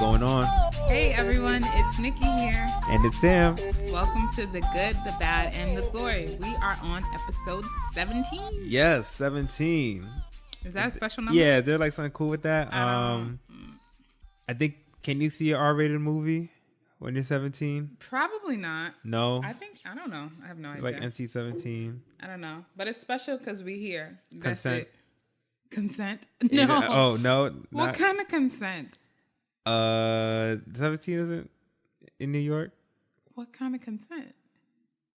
going on? Hey everyone, it's Nikki here. And it's Sam. Welcome to The Good, The Bad, and The Glory. We are on episode 17. Yes, 17. Is that a special number? Yeah, they're like something cool with that. I think, can you see an R-rated movie when you're 17? Probably not. No? I don't know. I have no idea. Like NC-17? I don't know. But it's special because we here. That's Consent? it. Consent? No. Oh, no. What kind of consent? 17 isn't in New York? What kind of consent?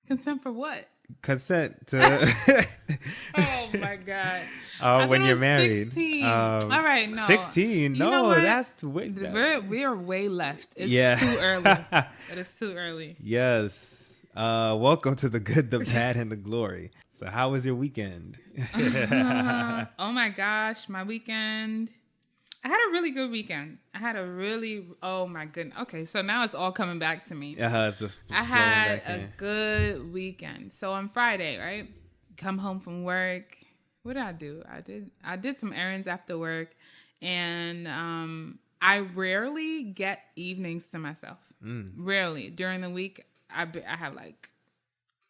Consent for what? Consent to... Oh my God. When you're married. 16. All right, no. 16? No, that's way... We are way left. It's Yeah. too early. It is too early. Yes. Welcome to The Good, The Bad, and The Glory. So how was your weekend? Oh my gosh, my weekend. I had a really good weekend. Oh my goodness. Okay, so now it's all coming back to me. It's just I had a good weekend. So on Friday, right? Come home from work. What did I do? I did some errands after work, and I rarely get evenings to myself. Rarely. During the week, I have like,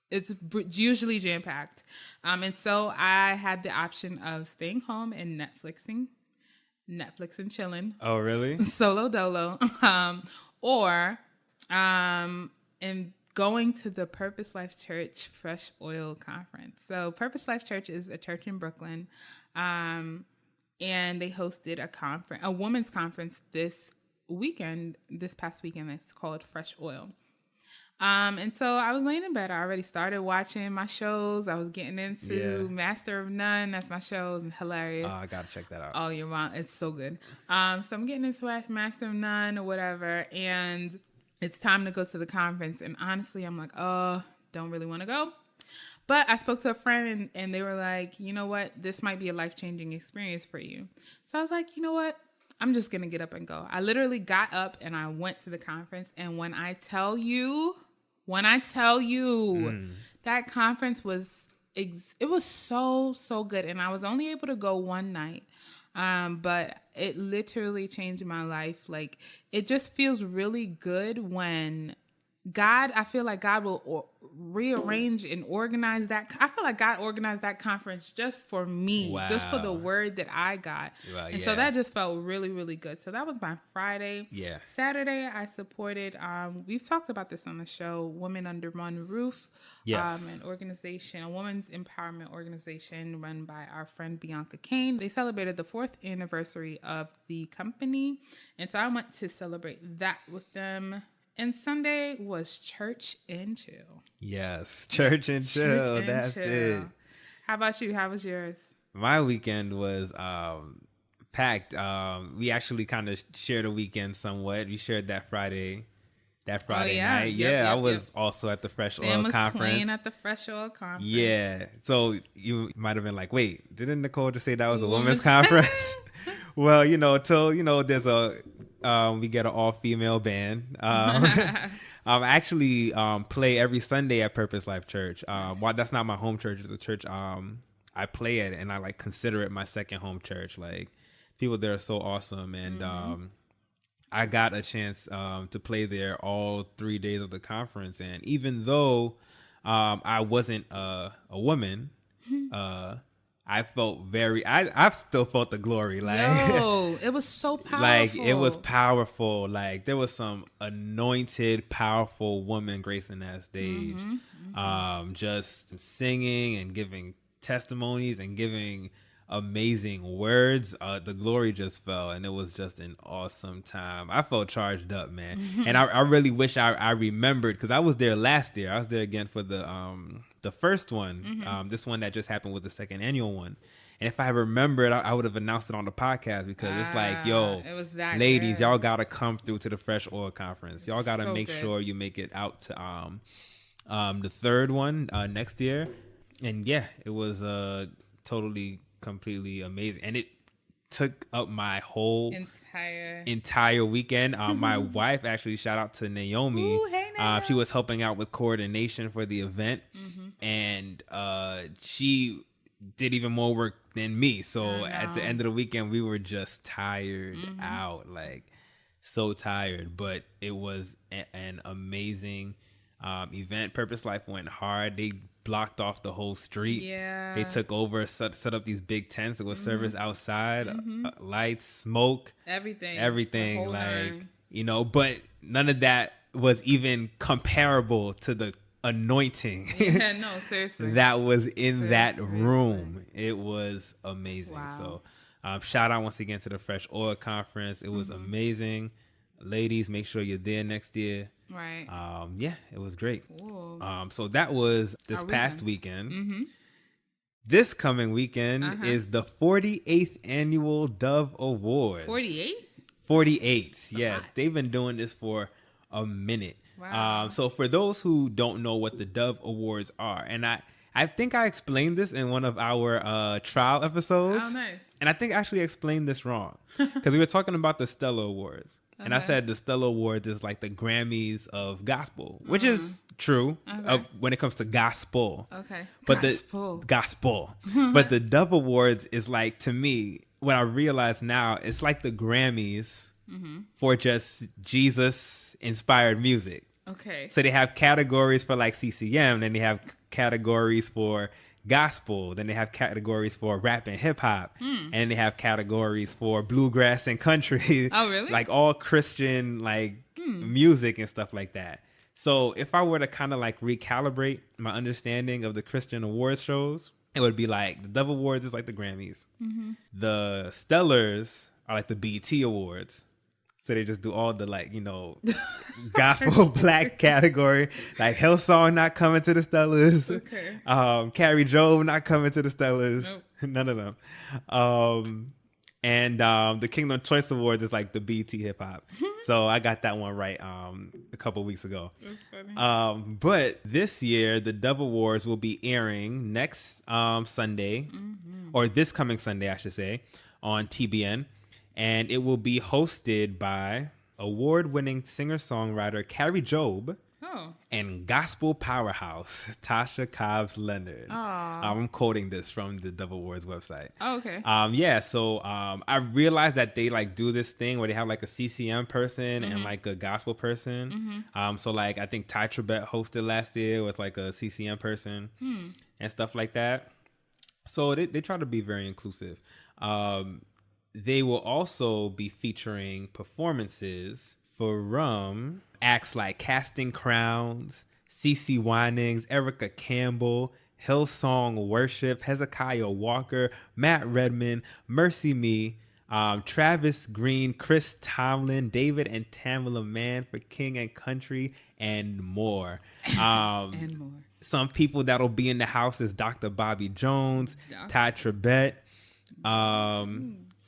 it's usually jam-packed. And so I had the option of staying home and Netflix and chilling. Oh, really? Solo dolo. Or and going to the Purpose Life Church Fresh Oil Conference. So Purpose Life Church is a church in Brooklyn. And they hosted a women's conference this past weekend. It's called Fresh Oil. And so I was laying in bed. I already started watching my shows. I was getting into Master of None. That's my show. It's hilarious. Oh, I gotta check that out. Oh, you're wrong. It's so good. So I'm getting into Master of None or whatever. And it's time to go to the conference. And honestly, I'm like, don't really want to go. But I spoke to a friend and they were like, you know what? This might be a life-changing experience for you. So I was like, you know what? I'm just going to get up and go. I literally got up and I went to the conference. And when I tell you, that conference was, it was so good. And I was only able to go one night. But it literally changed my life. Like, it just feels really good when I feel like God will rearrange and organize that. I feel like God organized that conference just for me, just for the word that I got. Well, and so that just felt really, really good. So that was my Friday. Yeah. Saturday, I supported, we've talked about this on the show, Women Under One Roof. Yes. An organization, a women's empowerment organization run by our friend Bianca Kane. They celebrated the 4th anniversary of the company. And so I went to celebrate that with them. And Sunday was church and chill. Yes, church and chill. That's it. How about you? How was yours? My weekend was packed. We actually kind of shared a weekend somewhat. We shared that Friday night. Yep, I was also at the Fresh Oil Conference. Playing at the Fresh Oil Conference. Yeah. So you might have been like, wait, didn't Nicole just say that was a women's conference? Well, there's we get an all-female band. I actually play every Sunday at Purpose Life Church. While that's not my home church, it's a church I play at, and I like consider it my second home church. Like, people there are so awesome, and I got a chance to play there all 3 days of the conference. And even though I wasn't a woman, I felt I've still felt the glory. Like, it was so powerful. Like, it was powerful. Like, there was some anointed, powerful woman gracing that stage. Just singing and giving testimonies and giving amazing words. The glory just fell, and it was just an awesome time. I felt charged up, man. And I really wish I remembered, because I was there last year. I was there again for the first one. This one that just happened was the second annual one. And if I remembered, I would have announced it on the podcast, because it's like, yo, it was that ladies, good. y'all got to come through to the Fresh Oil Conference. Y'all got to make sure you make it out to the third one next year. And yeah, it was totally, completely amazing. And it took up my whole entire weekend. My wife, actually, shout out to Naomi. Ooh, hey, Naomi. She was helping out with coordination for the event. And she did even more work than me. So at the end of the weekend, we were just tired out. Like, so tired, but it was an amazing event. Purpose Life went hard. They blocked off the whole street. Yeah. They took over, set up these big tents that was service outside, lights, smoke, everything, like nine. But none of that was even comparable to the anointing. Yeah, no, seriously. that was in that room. It was amazing. Wow. So shout out once again to the Fresh Oil Conference. It was amazing. Ladies, make sure you're there next year. Right. Yeah, it was great. Cool. So that was this past weekend. Mm-hmm. This coming weekend is the 48th annual Dove Awards. 48? 48. Yes, they've been doing this for a minute. Wow. So for those who don't know what the Dove Awards are, and I think I explained this in one of our trial episodes. Oh, nice. And I think I actually explained this wrong because we were talking about the Stella Awards. Okay. And I said the Stella Awards is like the Grammys of gospel, which is true when it comes to gospel. Okay. But gospel. But the Dove Awards is like, to me, what I realize now, it's like the Grammys for just Jesus-inspired music. Okay. So they have categories for like CCM, then they have categories for gospel, then they have categories for rap and hip hop, and they have categories for bluegrass and country. Oh, really? Like all Christian music and stuff like that. So if I were to kind of like recalibrate my understanding of the Christian awards shows, it would be like the Dove Awards is like the Grammys. The Stellars are like the BET Awards. So they just do all the gospel black category, like Hillsong not coming to the Stellars. Okay. Carrie Jove not coming to the Stellars. Nope. None of them. And the Kingdom Choice Awards is like the BT hip hop. So I got that one right a couple weeks ago. That's funny. But this year the Dove Awards will be airing next Sunday, or this coming Sunday, I should say, on TBN. And it will be hosted by award-winning singer-songwriter Carrie Jobe and gospel powerhouse Tasha Cobbs Leonard. I'm quoting this from the Dove Awards website. Oh, okay. So I realized that they do this thing where they have like a CCM person and like a gospel person. So like I think Ty Tribbett hosted last year with like a CCM person and stuff like that. So they try to be very inclusive. They will also be featuring performances from acts like Casting Crowns, CeCe Winans, Erica Campbell, Hillsong Worship, Hezekiah Walker, Matt Redman, Mercy Me, Travis Green, Chris Tomlin, David and Tamala Mann for King and Country, and more. And more. Some people that'll be in the house is Dr. Bobby Jones, Ty Tribbett,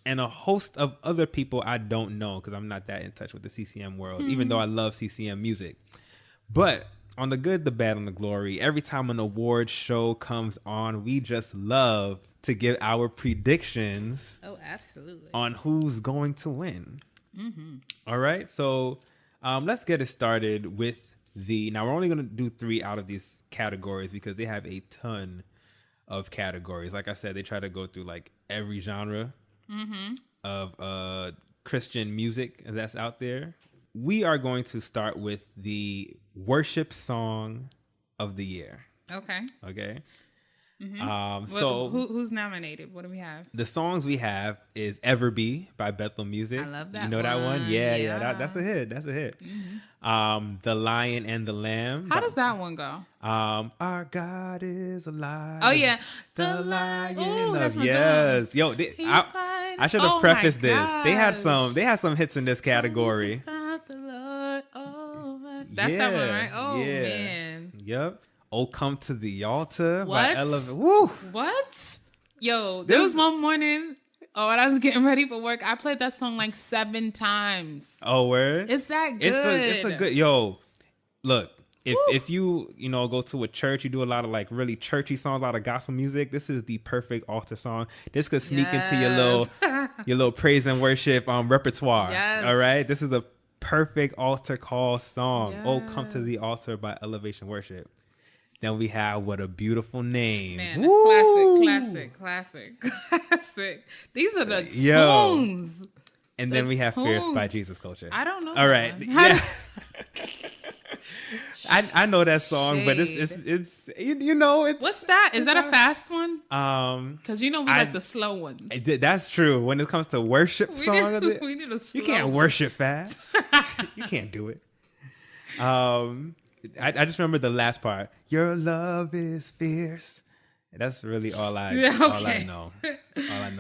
and a host of other people I don't know because I'm not that in touch with the CCM world, even though I love CCM music. But on the good, the bad, and the glory, every time an award show comes on, we just love to give our predictions. Oh, absolutely. On who's going to win. All right, so let's get it started with now we're only going to do 3 out of these categories because they have a ton of categories. Like I said, they try to go through like every genre of Christian music that's out there. We are going to start with the worship song of the year. Okay. So who's nominated? What do we have? The songs we have is Ever Be by Bethel Music. I love that. You know that one? Yeah. That's a hit. The Lion and the Lamb. How does that one go? Our God is alive. Oh yeah, the Lion. Ooh, that's my yes. Yo, I should have prefaced this. They had some hits in this category. The Lord. That's that one, right? Oh man. Yep. Oh, Come to the Altar. What? Woo. What? Yo, there was one morning when I was getting ready for work, I played that song like 7 times. Oh, word? It's that good. It's a good, yo, look, if you go to a church, you do a lot of like really churchy songs, a lot of gospel music, this is the perfect altar song. This could sneak into your little praise and worship repertoire. Yes. All right? This is a perfect altar call song. Yes. Oh, Come to the Altar by Elevation Worship. Then we have What a Beautiful Name. Man, classic. These are the tunes. And then we have tune. Fierce by Jesus Culture. I don't know. All right. Yeah. I know that song, but it's you know, it's what's that? Is that a fast one? Because we like the slow ones. That's true. When it comes to worship song, we need a slow you can't worship fast. You can't do it. I just remember the last part. Your love is fierce. That's really all I know. All I know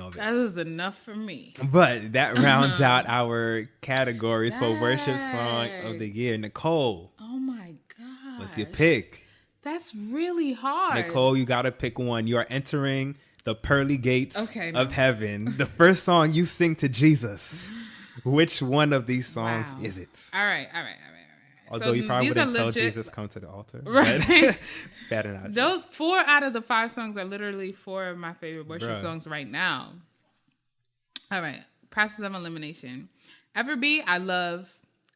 of it. That is enough for me. But that rounds out our categories for worship song of the year. Nicole. Oh my God. What's your pick? That's really hard. Nicole, you gotta pick one. You are entering the pearly gates of heaven. The first song you sing to Jesus. Which one of these songs is it? All right. Although you probably wouldn't tell Jesus come to the altar. Right. Better not. Those 4 out of the 5 songs are literally 4 of my favorite worship songs right now. All right. Process of Elimination. Everbee, I love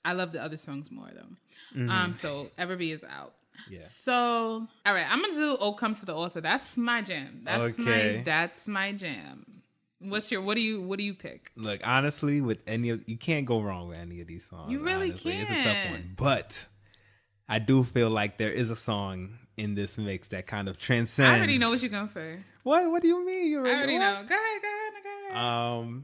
the other songs more though. Mm-hmm. So Everbee is out. Yeah. So, all right, I'm gonna do "Oh Comes to the Altar." That's my jam. That's my jam. What do you pick? Look, honestly, you can't go wrong with any of these songs. You really can't. It's a tough one, but I do feel like there is a song in this mix that kind of transcends. I already know what you're gonna say. What do you mean? I already know. Go ahead.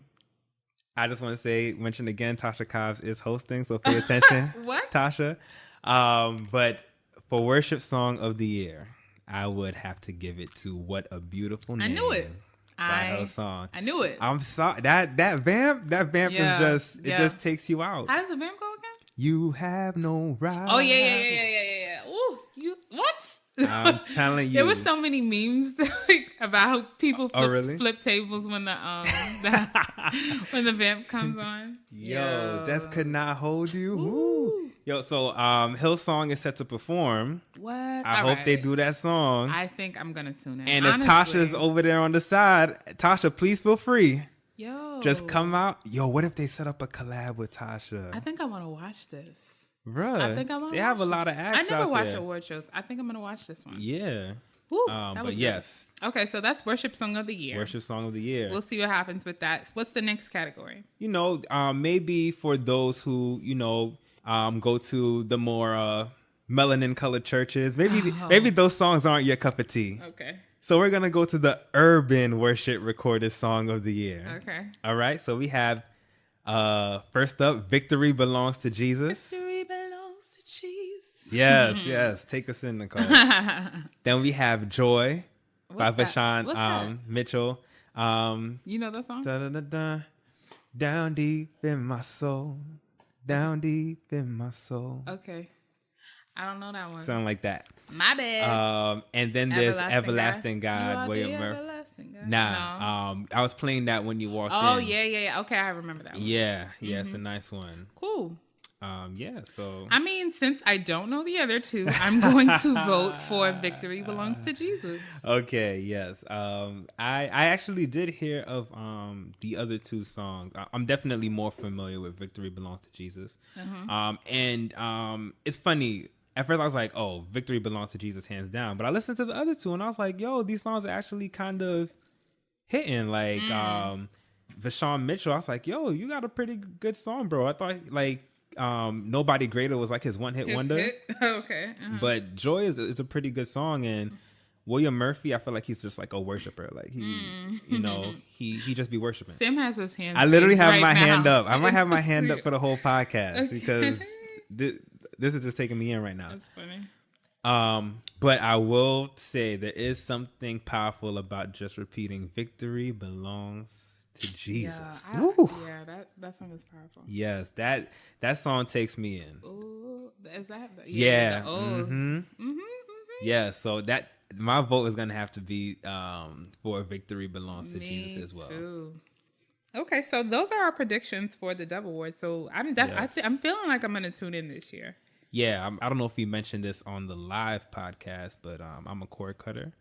I just want to mention again, Tasha Cobbs is hosting, so pay attention. What? Tasha. But for worship song of the year, I would have to give it to "What a Beautiful Name." I knew it. By her song. I knew it. I'm sorry. That vamp is just it just takes you out. How does the vamp go again? You have no right. Oh yeah. Ooh, what? I'm telling you. There were so many memes about how people flip tables when the when the vamp comes on. Yo, that could not hold you. Ooh. Yo, so Hillsong is set to perform. What? I hope they do that song. I think I'm gonna tune in. And if Tasha's over there on the side, Tasha, please feel free. Yo, just come out. Yo, what if they set up a collab with Tasha? I think I want to watch this. Bruh, I think I want to. They have a lot of acts. I never watch there. award shows. I think I'm gonna watch this one. Yeah. Woo, but yes. Okay, so that's worship song of the year. Worship song of the year. We'll see what happens with that. What's the next category? You know, maybe for those who go to the more melanin colored churches. Maybe those songs aren't your cup of tea. Okay. So we're gonna go to the urban worship recorded song of the year. Okay. All right. So we have first up, "Victory Belongs to Jesus." Victory belongs to Jesus. Yes. Take us in, Nicole. Then we have "Joy" by Vashawn Mitchell. You know that song? Da, da, da, da. Down deep in my soul. Down deep in my soul. Okay. I don't know that one. Sound like that. My bad. And then there's Everlasting God, William Murphy. Nah. No. I was playing that when you walked in. Oh, yeah. Okay, I remember that one. Yeah, it's a nice one. Cool. So I mean, since I don't know the other two, I'm going to vote for "Victory Belongs to Jesus." Okay, yes. I actually did hear of the other two songs. I'm definitely more familiar with "Victory Belongs to Jesus." And it's funny. At first I was like, "Oh, Victory Belongs to Jesus, hands down." But I listened to the other two and I was like, "Yo, these songs are actually kind of hitting." Like Vashawn Mitchell, I was like, "Yo, you got a pretty good song, bro." I thought "Nobody Greater" was like his one-hit wonder. Okay. But "Joy" is a pretty good song, and William Murphy, I feel like he's just like a worshiper. Like he just be worshiping. Sam has his hand. I literally have my hand up. I might have my hand up for the whole podcast because this is just taking me in right now. That's funny. But I will say there is something powerful about just repeating "Victory belongs to Jesus." Yeah, that song is powerful. Yes, that song takes me in. Ooh, is that? Yeah. Yeah. So that my vote is gonna have to be for "Victory Belongs to Jesus" as well. Too. Okay, so those are our predictions for the Dove Awards. So I'm feeling like I'm gonna tune in this year. Yeah, I don't know if we mentioned this on the live podcast, but I'm a cord cutter.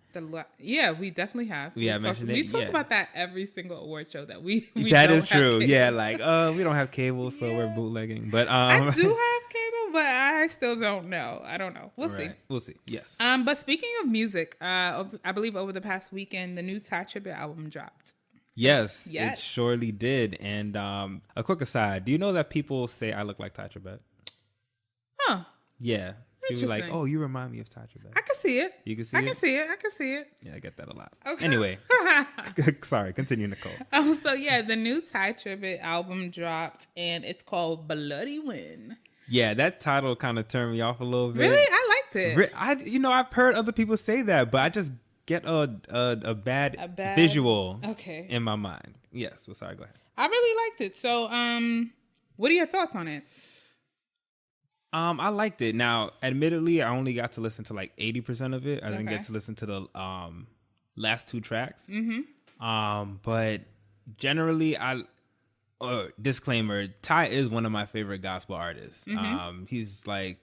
Yeah, we definitely have. We talk about that every single award show that we that is true. Yeah, like we don't have cable, so we're bootlegging. But I do have cable, but I still don't know. I don't know. We'll see. Yes. But speaking of music, I believe over the past weekend, the new Ty Tribbett album dropped. Yes, Yes. it surely did. And a quick aside, do you know that people say I look like Ty Tribbett? Huh. Yeah. People be like, Interesting. oh, you remind me of Ty Tribbett. I can see it. You can see I it? can see it. I can see it. Yeah, I get that a lot. Okay. Anyway, sorry, continue, Nicole. So yeah, the new Ty Tribbett album dropped, and it's called Bloody Win. Yeah, that title kind of turned me off a little bit. Really? I liked it. I've heard other people say that, but I just get a bad visual in my mind. Yes, well, sorry, go ahead. I really liked it. So, what are your thoughts on it? I liked it. Now, admittedly, I only got to listen to like 80% of it. I didn't get to listen to the last 2 tracks. Mm-hmm. But generally, disclaimer: Ty is one of my favorite gospel artists. Mm-hmm. He's like,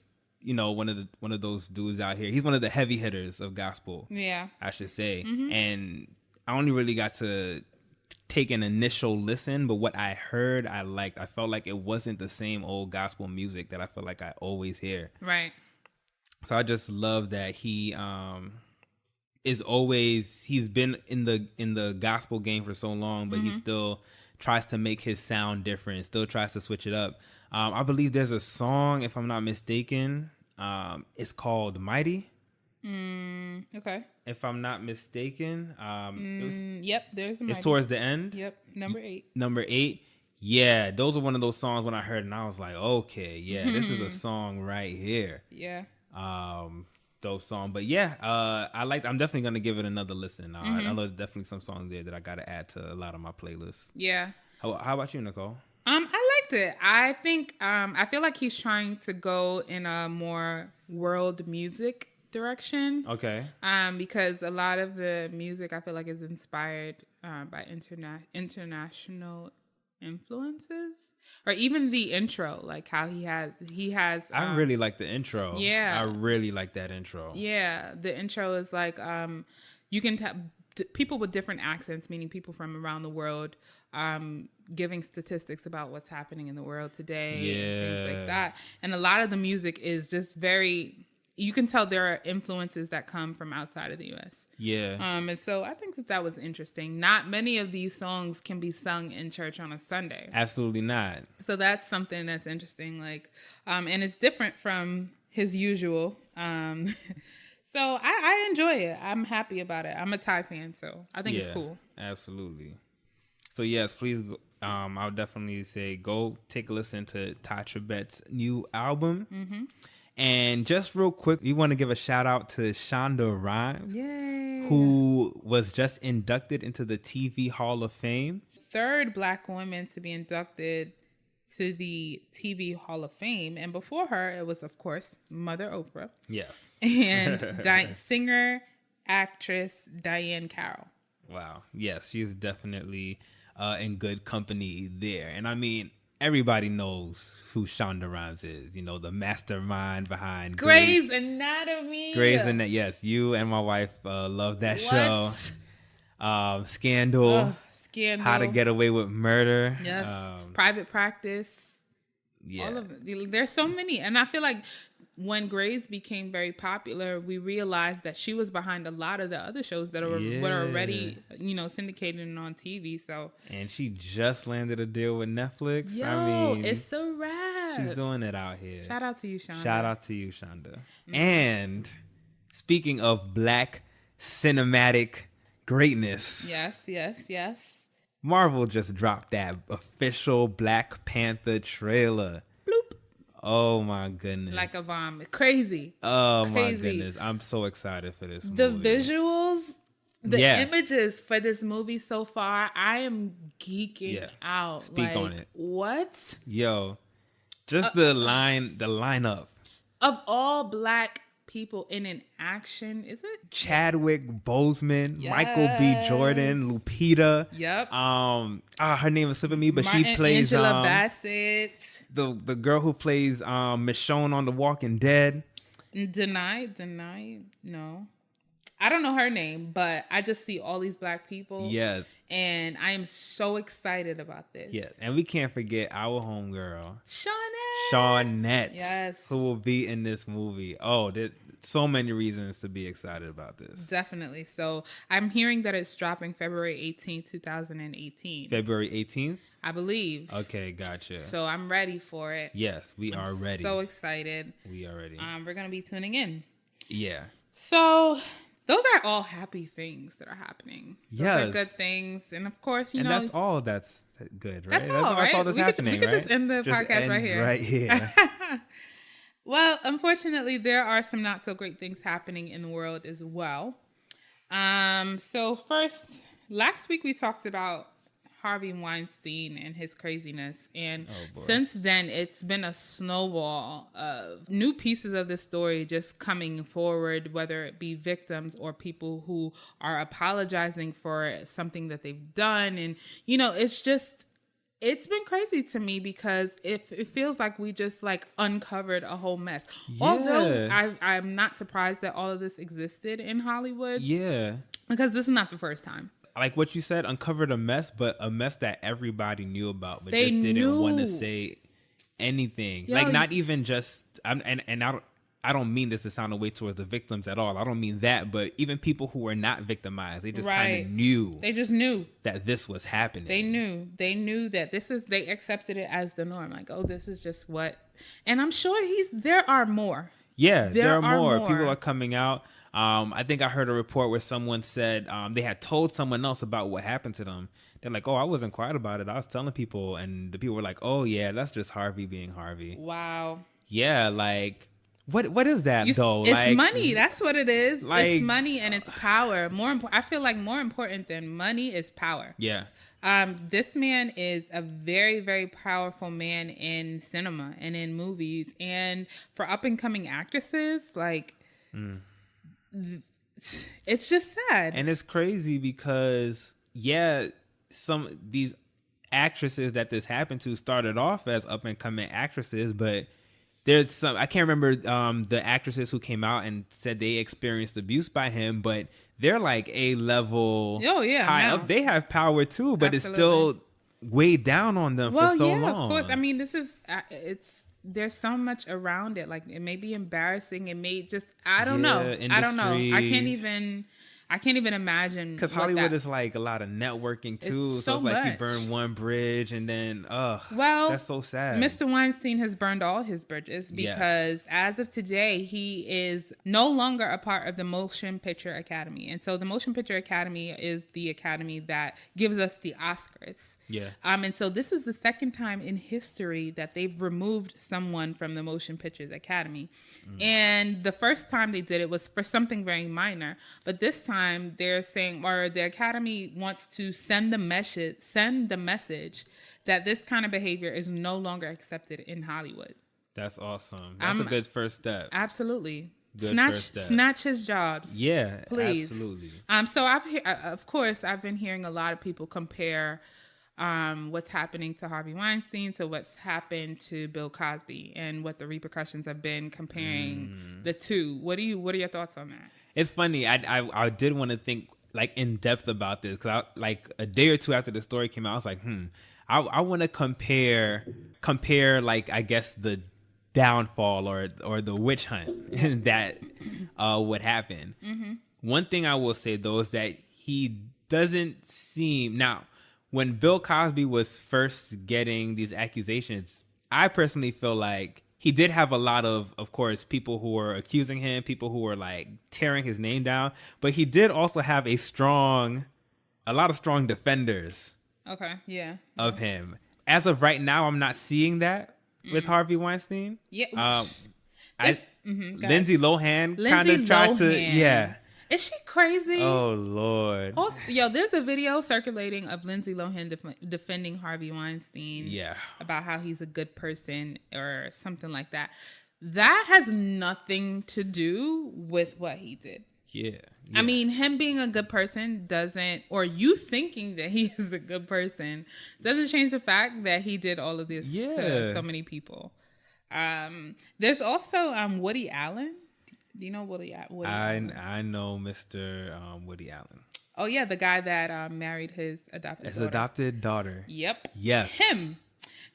one of those dudes out here. He's one of the heavy hitters of gospel. Yeah, I should say. Mm-hmm. And I only really got to take an initial listen, but what I heard, I liked. I felt like it wasn't the same old gospel music that I feel like I always hear. Right. So I just love that he he's been in the gospel game for so long, but he still tries to make his sound different, still tries to switch it up. I believe there's a song, if I'm not mistaken, it's called Mighty. Okay. If I'm not mistaken, there's a Mighty. It's towards the end. Yep, number 8. Number 8. Yeah, those are one of those songs when I heard, and I was like, okay, yeah, this is a song right here. Yeah. Dope song, but yeah, I'm definitely gonna give it another listen. I know there's definitely some songs there that I gotta add to a lot of my playlists. Yeah. How about you, Nicole? I liked it. I think I feel like he's trying to go in a more world music direction. Okay. Because a lot of the music I feel like is inspired by international influences, or even the intro, like how he has. I really like the intro. Yeah, I really like that intro. Yeah, the intro is like you can tell people with different accents, meaning people from around the world, giving statistics about what's happening in the world today, and things like that. And a lot of the music is just very. You can tell there are influences that come from outside of the U.S. Yeah. And so I think that was interesting. Not many of these songs can be sung in church on a Sunday. Absolutely not. So that's something that's interesting. Like, and it's different from his usual. So I enjoy it. I'm happy about it. I'm a Ty fan, so I think it's cool. Absolutely. So yes, please. I would definitely say go take a listen to Ty Tribbett's new album. Mm-hmm. And just real quick, we want to give a shout out to Shonda Rhimes, who was just inducted into the TV Hall of Fame. 3rd Black woman to be inducted to the TV Hall of Fame. And before her, it was, of course, Mother Oprah. Yes. And singer, actress Diane Carroll. Wow. Yes, she's definitely in good company there. And I mean, everybody knows who Shonda Rhimes is. The mastermind behind Grey's Anatomy. Yes, you and my wife love that show. Scandal. Scandal. How to Get Away with Murder. Yes. Private Practice. Yeah. All of them. There's so many. And I feel like when Grey's became very popular, we realized that she was behind a lot of the other shows that were already, syndicated and on TV. And she just landed a deal with Netflix. It's a wrap. She's doing it out here. Shout out to you, Shonda. Mm-hmm. And speaking of Black cinematic greatness. Yes. Marvel just dropped that official Black Panther trailer. Oh my goodness. Like a bomb. Crazy. Oh my goodness. I'm so excited for this movie. The visuals, the images for this movie so far, I am geeking out. Speak on it. What? Yo, just the lineup. Of all Black people in action, is it? Chadwick Boseman, Michael B. Jordan, Lupita. Yep. Her name is slipping me, but she plays Angela Bassett. The girl who plays Michonne on The Walking Dead. Deny? No. I don't know her name, but I just see all these Black people. Yes. And I am so excited about this. Yes. And we can't forget our homegirl. Shawnette, yes, who will be in this movie. Oh, there's so many reasons to be excited about this. Definitely. So I'm hearing that it's dropping February 18th, 2018. February 18th? I believe. Okay, gotcha. So I'm ready for it. Yes, we are ready. So excited. We are ready. We're going to be tuning in. Yeah. So those are all happy things that are happening. Those are good things. And of course, you know. And that's all that's good, right? That's all, right? That's all that's happening, we could just end the podcast right here. Right here. Well, unfortunately, there are some not so great things happening in the world as well. So first, last week we talked about Harvey Weinstein and his craziness. And since then, it's been a snowball of new pieces of the story just coming forward, whether it be victims or people who are apologizing for something that they've done. And, you know, it's been crazy to me because it feels like we just like uncovered a whole mess. Yeah. Although I'm not surprised that all of this existed in Hollywood. Yeah. Because this is not the first time. Like what you said, uncovered a mess, but a mess that everybody knew about, but they just didn't want to say anything. Yo, like not even just, I don't mean this to sound away towards the victims at all. I don't mean that, but even people who were not victimized, they just kind of knew. They just knew that this was happening. They knew that they accepted it as the norm. Like, oh, this is just what, and I'm sure there are more. Yeah, there are more. People are coming out. I think I heard a report where someone said they had told someone else about what happened to them. They're like, oh, I wasn't quiet about it. I was telling people. And the people were like, oh, yeah, that's just Harvey being Harvey. Wow. Yeah, like, what is that, though? It's like, money. That's what it is. Like, it's money and it's power. I feel like more important than money is power. Yeah. This man is a very, very powerful man in cinema and in movies. And for up-and-coming actresses, like... It's just sad. And it's crazy because, yeah, these actresses that this happened to started off as up and coming actresses, but there's some, I can't remember the actresses who came out and said they experienced abuse by him, but they're like a level high up. They have power too, but it's still weighed down on them for so long. Of course. I mean, this is, there's so much around it. Like, it may be embarrassing. It may just, I don't know. Industry. I don't know. I can't even imagine. Because Hollywood is like a lot of networking too. So it's like you burn one bridge and then, that's so sad. Mr. Weinstein has burned all his bridges because as of today, he is no longer a part of the Motion Picture Academy. And so the Motion Picture Academy is the academy that gives us the Oscars. Yeah. And so this is the second time in history that they've removed someone from the Motion Pictures Academy. And the first time they did it was for something very minor. But this time they're saying, or the Academy wants to send the message that this kind of behavior is no longer accepted in Hollywood. That's awesome. That's a good first step. Absolutely. Snatch his jobs. Yeah, please. Absolutely. So I've been hearing a lot of people compare what's happening to Harvey Weinstein to what's happened to Bill Cosby and what the repercussions have been comparing the two. What are your thoughts on that? It's funny. I did want to think like in depth about this because like a day or two after the story came out, I was like, I want to compare like I guess the downfall or the witch hunt that would happen. Mm-hmm. One thing I will say though is that he doesn't seem now. When Bill Cosby was first getting these accusations, I personally feel like he did have a lot of course, people who were accusing him, people who were like tearing his name down, but he did also have a lot of strong defenders. Okay, yeah. Of him. As of right now, I'm not seeing that with Harvey Weinstein. Yeah. Lindsay Lohan kind of tried to, yeah. Is she crazy? Oh, Lord. There's a video circulating of Lindsay Lohan defending Harvey Weinstein. Yeah. About how he's a good person or something like that. That has nothing to do with what he did. Yeah. I mean, him being a good person or you thinking that he is a good person doesn't change the fact that he did all of this to so many people. There's also Woody Allen. Do you know Woody Allen? I know Mr. Woody Allen. Oh, yeah. The guy that married his adopted daughter. Yep. Yes. Him.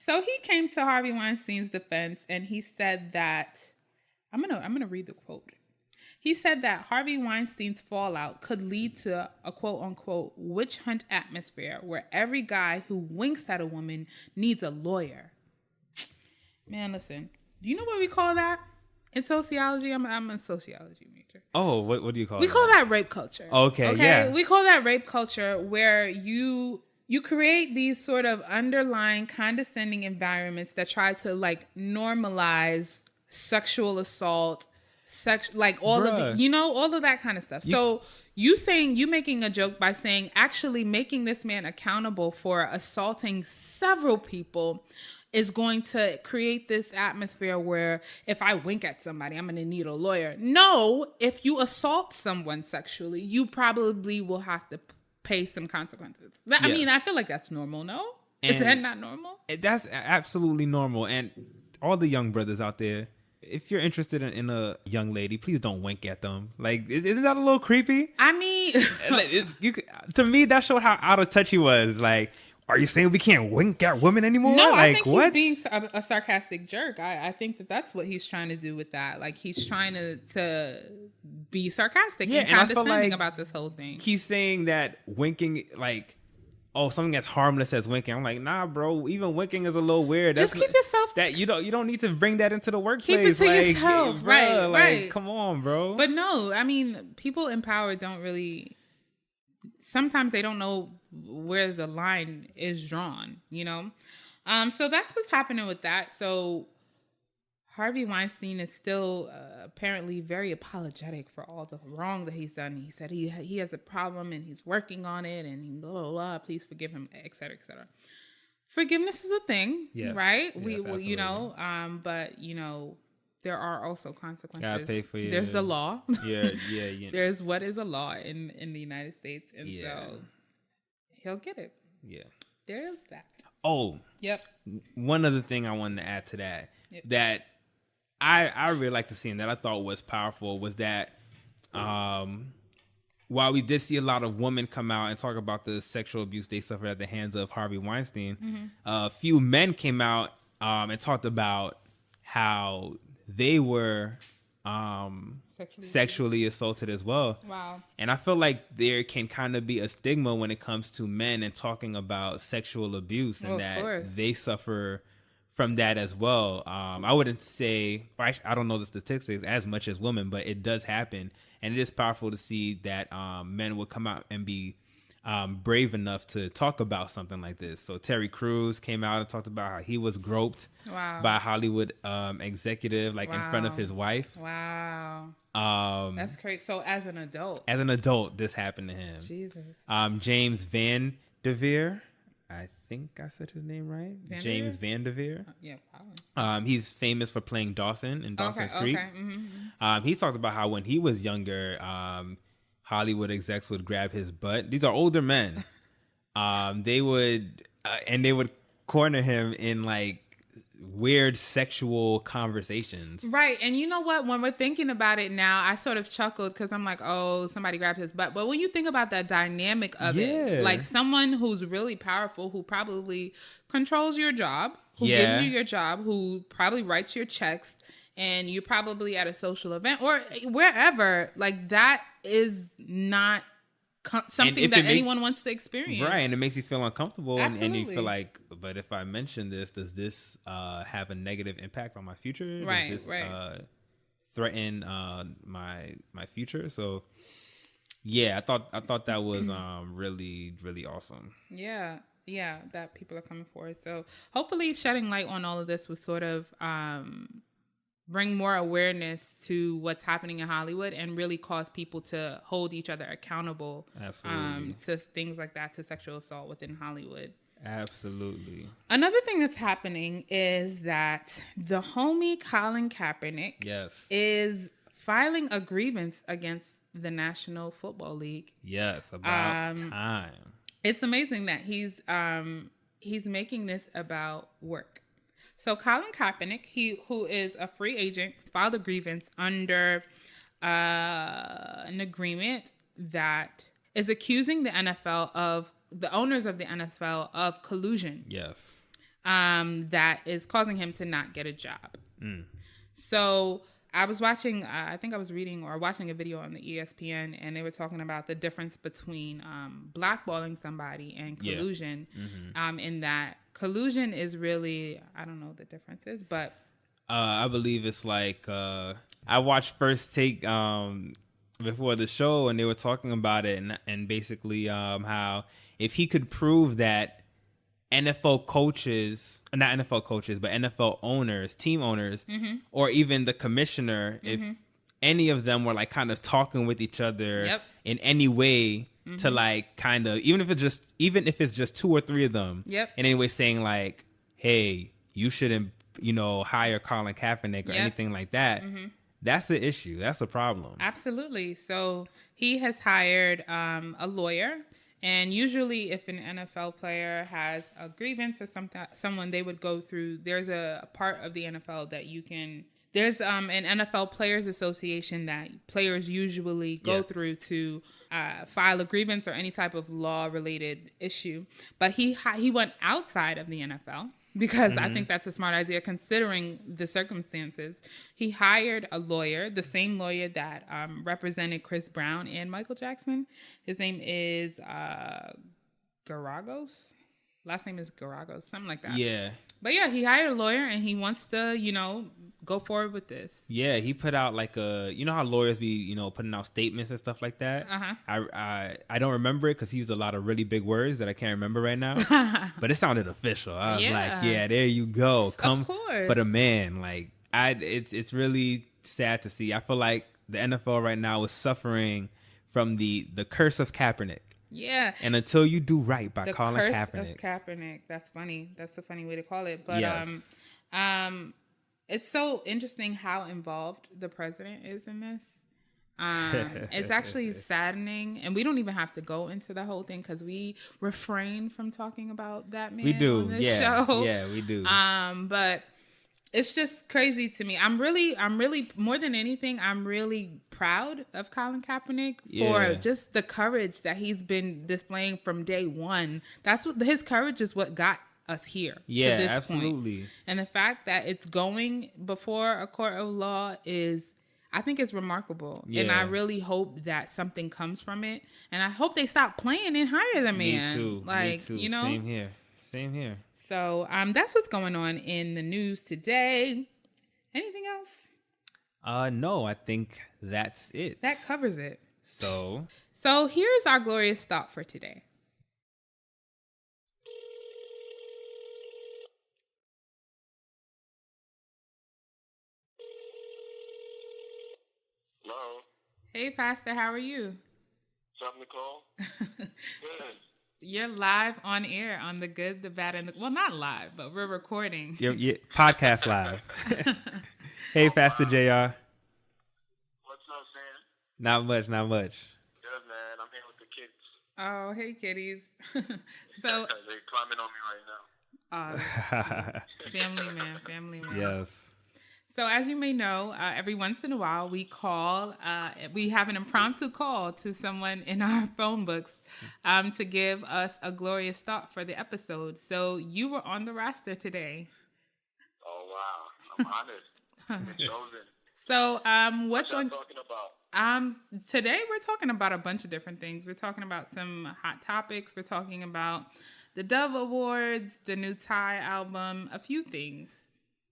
So he came to Harvey Weinstein's defense and he said that, I'm gonna read the quote. He said that Harvey Weinstein's fallout could lead to a quote unquote witch hunt atmosphere where every guy who winks at a woman needs a lawyer. Man, listen, do you know what we call that in sociology? I'm a sociology major. Oh, what do you call it? We call that rape culture. Okay, yeah. We call that rape culture where you create these sort of underlying condescending environments that try to like normalize sexual assault, all of the, all of that kind of stuff. So you making a joke by saying actually making this man accountable for assaulting several people is going to create this atmosphere where if I wink at somebody, I'm going to need a lawyer. No, if you assault someone sexually, you probably will have to pay some consequences. I mean, I feel like that's normal, no? Is that not normal? That's absolutely normal. And all the young brothers out there, if you're interested in a young lady, please don't wink at them. Like, isn't that a little creepy? I mean... to me, that showed how out of touch he was. Like, are you saying we can't wink at women anymore? No, like, I think what? He's being a sarcastic jerk. I think that's what he's trying to do with that. Like, he's trying to be sarcastic and condescending about this whole thing. He's saying that winking, like, oh, something as harmless as winking. I'm like, nah, bro. Even winking is a little weird. Just keep yourself. You don't need to bring that into the workplace. Keep it to yourself, bro, right? Come on, bro. But no, I mean, people in power don't really. Sometimes they don't know where the line is drawn, So that's what's happening with that. So Harvey Weinstein is still apparently very apologetic for all the wrong that he's done. He said he has a problem and he's working on it and blah, blah, blah. Please forgive him, et cetera, et cetera. Forgiveness is a thing, right? Yes, but there are also consequences. Gotta pay for you. There's the law. Yeah. There's what is a law in the United States, and so he'll get it. Yeah. There's that. Oh. Yep. One other thing I wanted to add to that I really like to see and that I thought was powerful was that while we did see a lot of women come out and talk about the sexual abuse they suffered at the hands of Harvey Weinstein, a few men came out and talked about how they were sexually assaulted as well. Wow. And I feel like there can kind of be a stigma when it comes to men and talking about sexual abuse and that they suffer from that as well. I wouldn't say, or I don't know the statistics as much as women, but it does happen. And it is powerful to see that men would come out and be brave enough to talk about something like this. So Terry Crews came out and talked about how he was groped by a Hollywood executive, like in front of his wife. Wow. That's crazy. So as an adult, this happened to him. Jesus. James Van Devere, I think I said his name right. James Van Devere. Yeah, probably. He's famous for playing Dawson in Dawson's Creek. Okay. Mm-hmm. He talked about how when he was younger, Hollywood execs would grab his butt. These are older men. They would corner him in like weird sexual conversations. Right. And you know what? When we're thinking about it now, I sort of chuckled because I'm like, oh, somebody grabbed his butt. But when you think about that dynamic of it, like someone who's really powerful, who probably controls your job, who gives you your job, who probably writes your checks, and you're probably at a social event or wherever, like that is not something that anyone wants to experience. Right, and it makes you feel uncomfortable. And you feel like, but if I mention this, does this have a negative impact on my future? Right, does this threaten my future? So, yeah, I thought that was really, really awesome. Yeah, that people are coming forward. So hopefully shedding light on all of this was sort of bring more awareness to what's happening in Hollywood and really cause people to hold each other accountable to things like that, to sexual assault within Hollywood. Absolutely. Another thing that's happening is that the homie Colin Kaepernick is filing a grievance against the National Football League. Yes, about time. It's amazing that he's making this about work. So Colin Kaepernick, who is a free agent, filed a grievance under an agreement that is accusing the owners of the NFL of collusion. Yes. that is causing him to not get a job. So I was watching, I think I was reading or watching a video on the ESPN, and they were talking about the difference between blackballing somebody and collusion. In that collusion is really, I don't know what the difference is, but I believe it's like I watched First Take before the show, and they were talking about it, and basically how if he could prove that NFL coaches, not NFL coaches, but NFL owners, team owners, or even the commissioner, if any of them were like kind of talking with each other in any way to like kind of, even if it's just two or three of them, in any way saying like, hey, you shouldn't, hire Colin Kaepernick or anything like that. That's the issue. That's a problem. Absolutely. So he has hired a lawyer. And usually if an NFL player has a grievance or someone they would go through, there's a part of the NFL that there's an NFL Players Association that players usually go through to file a grievance or any type of law-related issue. But he went outside of the NFL because I think that's a smart idea considering the circumstances. He hired a lawyer, the same lawyer that represented Chris Brown and Michael Jackson. His name is Garagos. Last name is Garagos, something like that. Yeah. But yeah, he hired a lawyer and he wants to, go forward with this. Yeah, he put out like how lawyers be, putting out statements and stuff like that. I don't remember it because he used a lot of really big words that I can't remember right now. But it sounded official. I was like, yeah, there you go. Come for the man. Like, it's really sad to see. I feel like the NFL right now is suffering from the curse of Kaepernick. Yeah. And until you do right by Colin Kaepernick. The curse of Kaepernick. That's funny. That's a funny way to call it. But it's so interesting how involved the president is in this. It's actually saddening, and we don't even have to go into the whole thing because we refrain from talking about that man. We do, on this show. Yeah, we do. But it's just crazy to me. I'm really more than anything, I'm really proud of Colin Kaepernick for just the courage that he's been displaying from day one. His courage is what got us here. Yeah, to this absolutely. point. And the fact that it's going before a court of law I think it's remarkable. Yeah. And I really hope that something comes from it. And I hope they stop playing and hire the man. Me too. Same here. So that's what's going on in the news today. Anything else? No, I think that's it. That covers it. So here's our glorious thought for today. Hello. Hey, Pastor, how are you? What's up, Nicole? Good. You're live on air on the good, the bad, and well, not live, but we're recording. Yeah, podcast live. Hey, Pastor JR. What's up, Sam? Not much. Good, man. I'm here with the kids. Oh, hey, kitties. So they're climbing on me right now. Family man. Yes. So as you may know, every once in a while we have an impromptu call to someone in our phone books to give us a glorious thought for the episode. So you were on the roster today. Oh, wow. I'm honored. I've been chosen. So what's on talking about? Today we're talking about a bunch of different things. We're talking about some hot topics. We're talking about the Dove Awards, the new Ty album, a few things.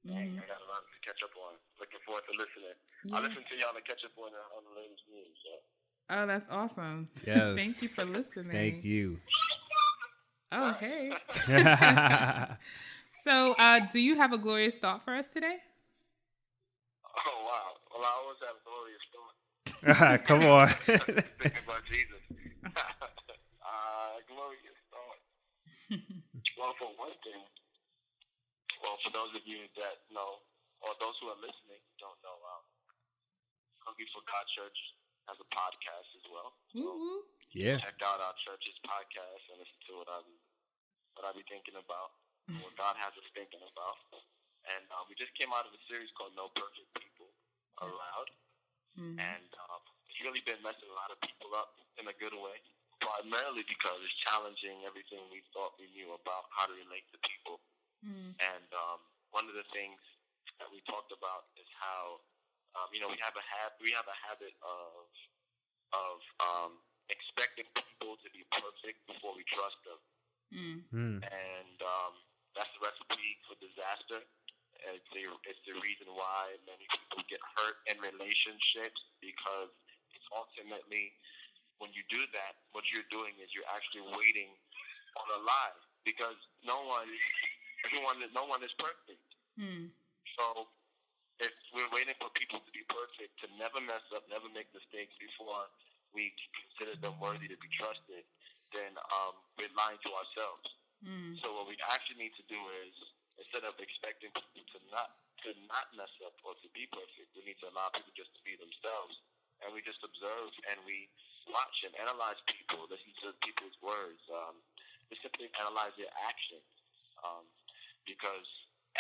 Dang, I got a lot to catch up on. Looking forward to listening. Yeah. I listen to y'all to catch up on the latest news. So. Oh, that's awesome. Yes. Thank you for listening. Thank you. Oh, hey. So, do you have a glorious thought for us today? Oh, wow. Well, I always have a glorious thought. Come on. Thinking about Jesus. Glorious thought. Well, for one thing, for those of you that know, or those who are listening don't know, Hungry for God Church has a podcast as well. So check out our church's podcast and listen to what I be thinking about, what God has us thinking about. And we just came out of a series called No Perfect People Allowed. Mm-hmm. And it's really been messing a lot of people up in a good way, primarily because it's challenging everything we thought we knew about how to relate to people And one of the things that we talked about is how we have a habit of expecting people to be perfect before we trust them, and that's the recipe for disaster. It's the reason why many people get hurt in relationships, because it's ultimately, when you do that, what you're doing is you're actually waiting on a lie, because no one is perfect. So if we're waiting for people to be perfect, to never mess up, never make mistakes before we consider them worthy to be trusted, then we're lying to ourselves. So what we actually need to do is, instead of expecting people to not mess up or to be perfect, we need to allow people just to be themselves. And we just observe and we watch and analyze people, listen to people's words, just simply analyze their actions, because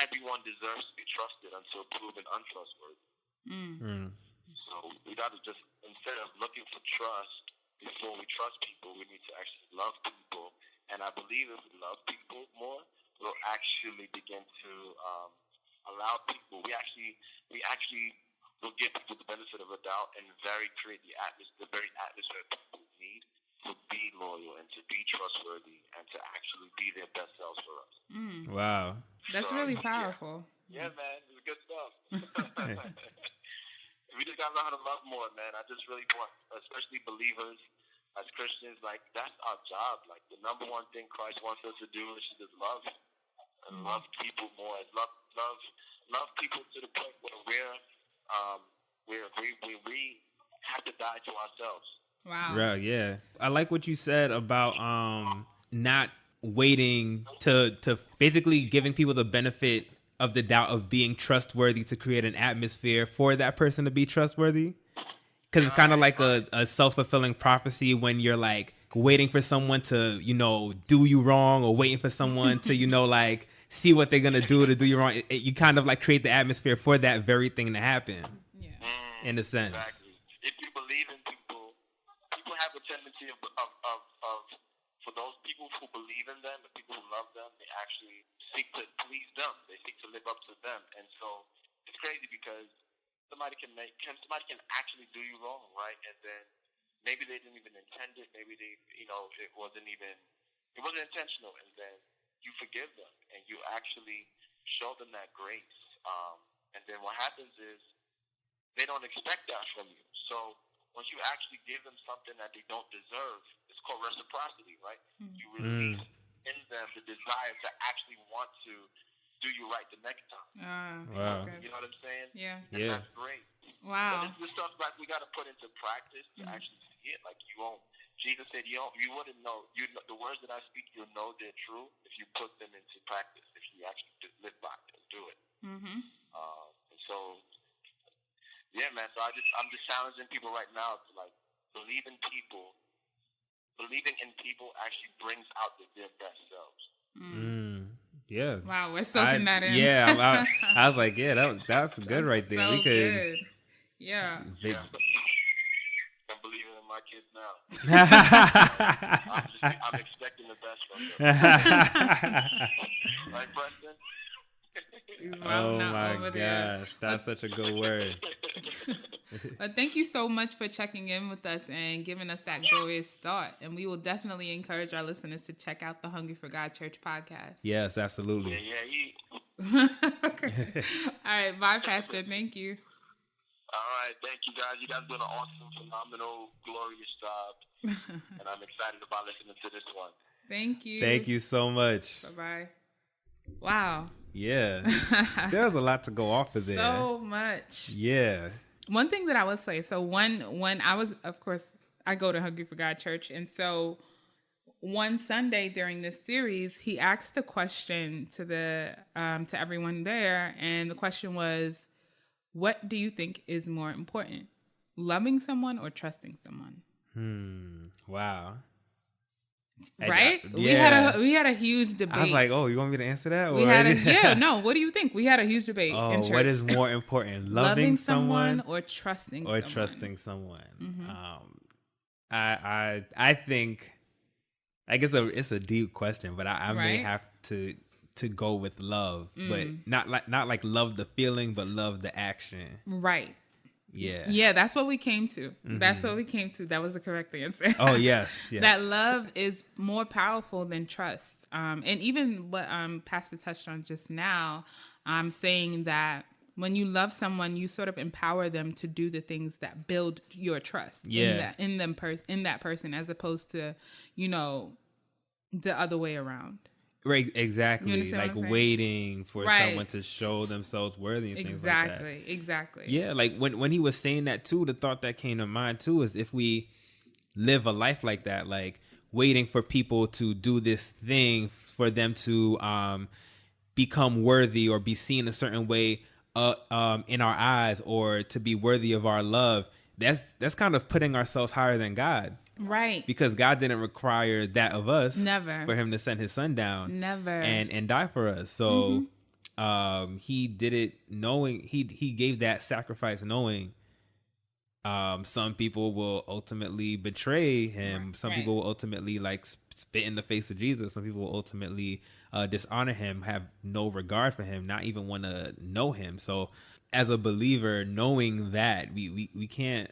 everyone deserves to be trusted until proven untrustworthy. So we got to just, instead of looking for trust before we trust people, we need to actually love people. And I believe if we love people more, we'll actually begin to allow people. We actually will give people the benefit of a doubt and create the very atmosphere people need to be loyal and to be trustworthy and to actually be their best selves for us. Wow. That's really powerful. Yeah, man. It's good stuff. We just got to learn how to love more, man. I just really want, especially believers, as Christians, like, that's our job. Like, the number one thing Christ wants us to do is to just love and love people more. And love people to the point where we have to die to ourselves. Wow. Right, yeah. I like what you said about not waiting to basically giving people the benefit of the doubt of being trustworthy to create an atmosphere for that person to be trustworthy. Because it's kind of like a self-fulfilling prophecy when you're like waiting for someone to, do you wrong, or waiting for someone to, like see what they're going to do you wrong. You kind of like create the atmosphere for that very thing to happen. Yeah. In a sense. Exactly. If you believe in people have a tendency of for those people who believe in them, the people who love them, they actually seek to please them. They seek to live up to them. And so it's crazy because somebody can actually do you wrong, right? And then maybe they didn't even intend it. Maybe they, it wasn't intentional. And then you forgive them and you actually show them that grace. And then what happens is they don't expect that from you. So once you actually give them something that they don't deserve, it's called reciprocity, right? You release in them the desire to actually want to do you right the next time. Wow. You know what I'm saying? Yeah. And that's great. Wow. But this is stuff like we got to put into practice to actually see it. Like you won't. Jesus said you wouldn't know. The words that I speak, you'll know they're true if you put them into practice. If you actually just live by it and do it. And so. Yeah, man. So I'm just challenging people right now to like believe in people. Believing in people actually brings out their best selves. Yeah. Wow, we're soaking that in. Yeah, I was like, yeah, that's good right there. So we could. Good. Yeah. I'm believing in my kids now. I'm expecting the best from them. Right, Preston? Oh my gosh, that's such a good word. Well, thank you so much for checking in with us and giving us that glorious thought. And we will definitely encourage our listeners to check out the Hungry for God Church podcast. Yes, absolutely. Yeah. Okay. All right, bye, Pastor. Thank you. All right, thank you guys. You guys doing an awesome, phenomenal, glorious job, and I'm excited about listening to this one. Thank you. Thank you so much. Bye-bye. Wow. Yeah. There's a lot to go off of there. So much. Yeah. One thing that I would say, so when I was, of course, I go to Hungry for God Church, and so one Sunday during this series, he asked the question to everyone there, and the question was, what do you think is more important, loving someone or trusting someone? Wow. Right? Yeah. We had a huge debate. I was like, oh, you want me to answer that? No, what do you think? We had a huge debate in church. What is more important, loving someone or trusting someone? Trusting someone. Mm-hmm. I think, I guess it's a deep question, but I may have to to go with love, but not like love the feeling, but love the action. Right. Yeah. Yeah, that's what we came to. That's what we came to. That was the correct answer. Oh, yes. That love is more powerful than trust. And even what Pastor touched on just now, saying that when you love someone, you sort of empower them to do the things that build your trust in that person, as opposed to, the other way around. Right, exactly. Like waiting for someone to show themselves worthy and things like that. Exactly. Yeah, like when he was saying that too, the thought that came to mind too is if we live a life like that, like waiting for people to do this thing for them to become worthy or be seen a certain way in our eyes, or to be worthy of our love, that's kind of putting ourselves higher than God. Right. Because God didn't require that of us. Never. For him to send his son down. Never. And die for us. So he did it knowing, he gave that sacrifice knowing some people will ultimately betray him. Some people will ultimately like spit in the face of Jesus. Some people will ultimately dishonor him, have no regard for him, not even want to know him. So as a believer, knowing that we can't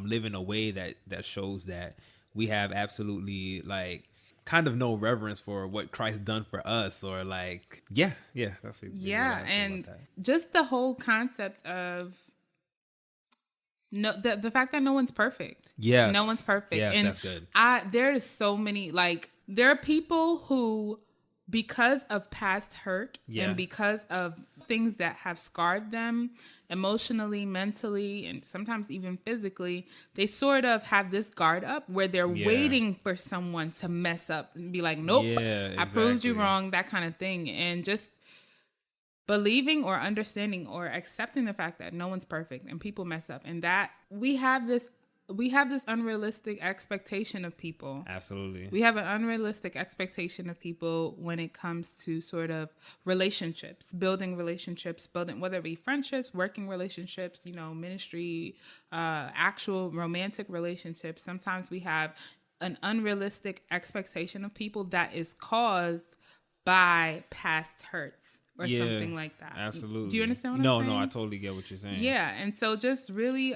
live in a way that shows that we have absolutely like kind of no reverence for what Christ done for us, or like that's what and just the whole concept of the fact that no one's perfect. Yes. No one's perfect. Yes, and that's good. There is so many, like, there are people who, because of past hurt and because of things that have scarred them emotionally, mentally, and sometimes even physically, they sort of have this guard up where they're waiting for someone to mess up and be like, nope, I proved you wrong, that kind of thing. And just believing or understanding or accepting the fact that no one's perfect and people mess up, and that we have this unrealistic expectation of people. Absolutely. We have an unrealistic expectation of people when it comes to sort of relationships, building relationships, whether it be friendships, working relationships, ministry, actual romantic relationships. Sometimes we have an unrealistic expectation of people that is caused by past hurts or something like that. Absolutely. Do you understand what I'm saying? No, I totally get what you're saying. Yeah. And so just really,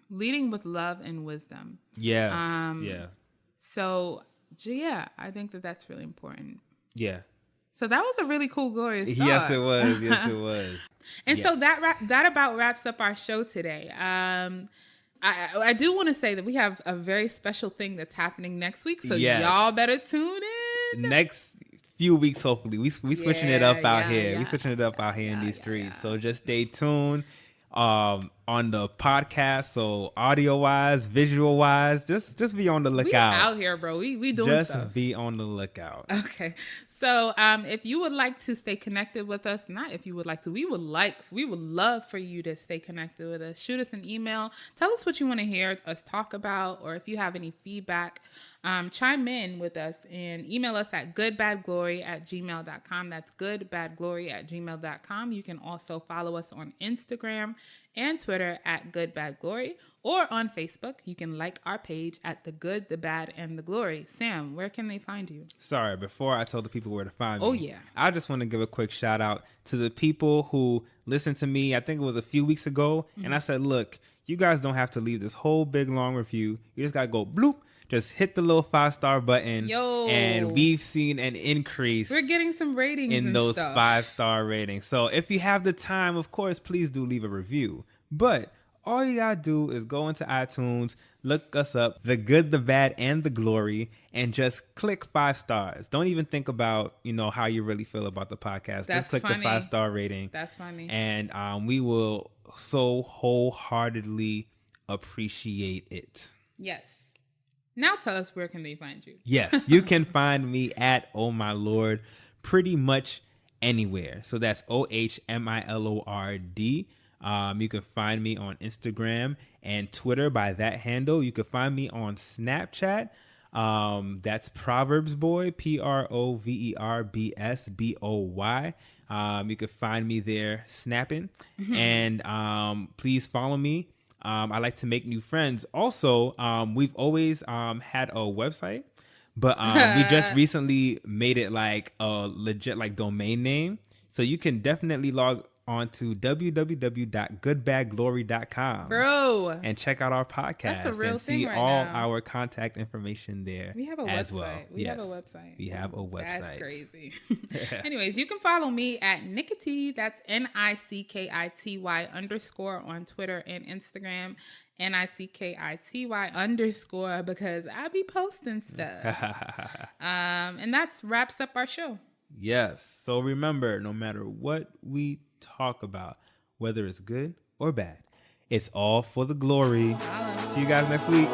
leading with love and wisdom. Yes. So, I think that's really important. Yeah. So that was a really cool, glorious thought. Yes, it was. Yes, it was. And so that about wraps up our show today. I do want to say that we have a very special thing that's happening next week. So y'all better tune in. Next few weeks, hopefully. We switching it up out here. We switching it up out here in these streets. So just stay tuned. On the podcast, so audio wise, visual wise, just be on the lookout. We out here, bro. We doing stuff. Just be on the lookout. Okay. So if you would like to stay connected with us, not if you would like to, we would love for you to stay connected with us. Shoot us an email. Tell us what you want to hear us talk about, or if you have any feedback, chime in with us and email us at goodbadglory@gmail.com. That's goodbadglory@gmail.com. You can also follow us on Instagram and Twitter at goodbadglory, or on Facebook. You can like our page at The Good, The Bad, and The Glory. Sam, where can they find you? Sorry, before I tell the people where to find me. Oh, yeah. I just want to give a quick shout out to the people who listened to me, I think it was a few weeks ago, and I said, look, you guys don't have to leave this whole big, long review. You just got to go bloop. Just hit the little 5-star button. And we've seen an increase. We're getting some ratings in those 5-star ratings. So if you have the time, of course, please do leave a review. But all you gotta do is go into iTunes, look us up, The Good, The Bad, and The Glory, and just click 5 stars. Don't even think about, how you really feel about the podcast. Just click the 5-star rating. That's funny. And we will so wholeheartedly appreciate it. Yes. Now tell us, where can they find you? Yes, you can find me at Oh My Lord pretty much anywhere. So that's OHMILORD. You can find me on Instagram and Twitter by that handle. You can find me on Snapchat. That's Proverbs Boy, PROVERBSBOY. You can find me there snapping. And please follow me. I like to make new friends. Also, we've always had a website, But we just recently made it like a legit like domain name. So you can definitely log on to www.goodbadglory.com. Bro. And check out our podcast. That's a real and thing see right all now. our contact information there. We have a as website. well. We have a website. We have a website. That's crazy. Anyways, you can follow me at Nickity. That's NICKITY _ on Twitter and Instagram. NICKITY _ because I be posting stuff. And that wraps up our show. Yes. So remember, no matter what we talk about, whether it's good or bad, it's all for the glory. See you guys next week.